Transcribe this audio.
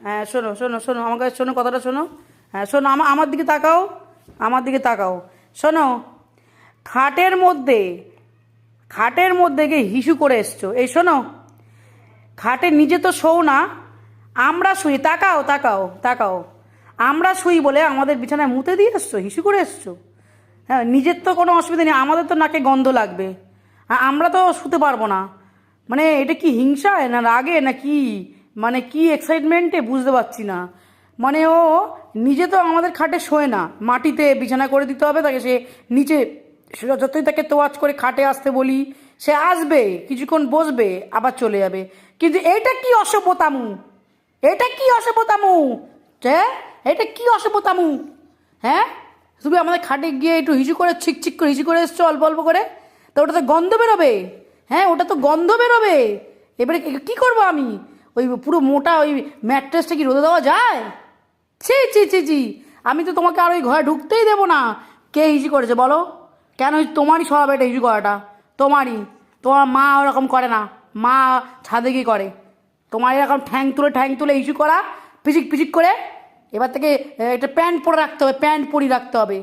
হ্যাঁ শোনো শোনো শোনো, আমার কাছে শোনো, কথাটা শোনো। হ্যাঁ শোনো, আমার দিকে তাকাও, আমার দিকে তাকাও। শোনো, খাটের মধ্যে খাটের মধ্যে গিয়ে হিসু করে এসছো, এই শোনো, খাটে নিজে তো শোও না, আমরা শুই, তাকাও তাকাও তাকাও, আমরা শুই বলে আমাদের বিছানায় মুতে দিয়ে এসছো, হিসু করে এসছো। হ্যাঁ, নিজের তো কোনো অসুবিধা নেই, আমাদের তো নাকে গন্ধ লাগবে, আমরা তো শুতে পারবো না। মানে এটা কি হিংসায় না রাগে না কি, মানে কি এক্সাইটমেন্টে বুঝতে পারছি না। মানে ও নিজে তো আমাদের খাটে শোয় না, মাটিতে বিছানা করে দিতে হবে তাকে, সে নিচে, সে যতই তাকে তোয়াজ করে খাটে আসতে বলি, সে আসবে, কিছুক্ষণ বসবে, আবার চলে যাবে। কিন্তু এটা কি অসভ্যতামু, এটা কি অসভ্যতামু, হ্যাঁ, এটা কি অসভ্যতামু, হ্যাঁ। তুমি আমাদের খাটে গিয়ে একটু হিসু করে ছিকছিক করে হিসু করে এসছো অল্প অল্প করে, তো ওটা তো গন্ধ বেরোবে, হ্যাঁ, ওটা তো গন্ধ বেরোবে। এবারে কি করব আমি, ওই পুরো মোটা ওই ম্যাট্রেসটা কি রোদে দেওয়া যায়? ছি ছি ছি ছি, আমি তো তোমাকে আর ওই ঘরে ঢুকতেই দেবো না। কে হিসু করেছে বলো? কেন তোমারই স্বভাব এটা হিসু করাটা, তোমারই। তোমার মা ওরকম করে না, মা ছাদে গিয়ে করে। তোমার এরকম ঠ্যাং তুলে ইস্যু করা, পিচিক পিচিক করে। এবার থেকে একটা প্যান্ট পরে রাখতে হবে, প্যান্ট পরিয়ে রাখতে হবে।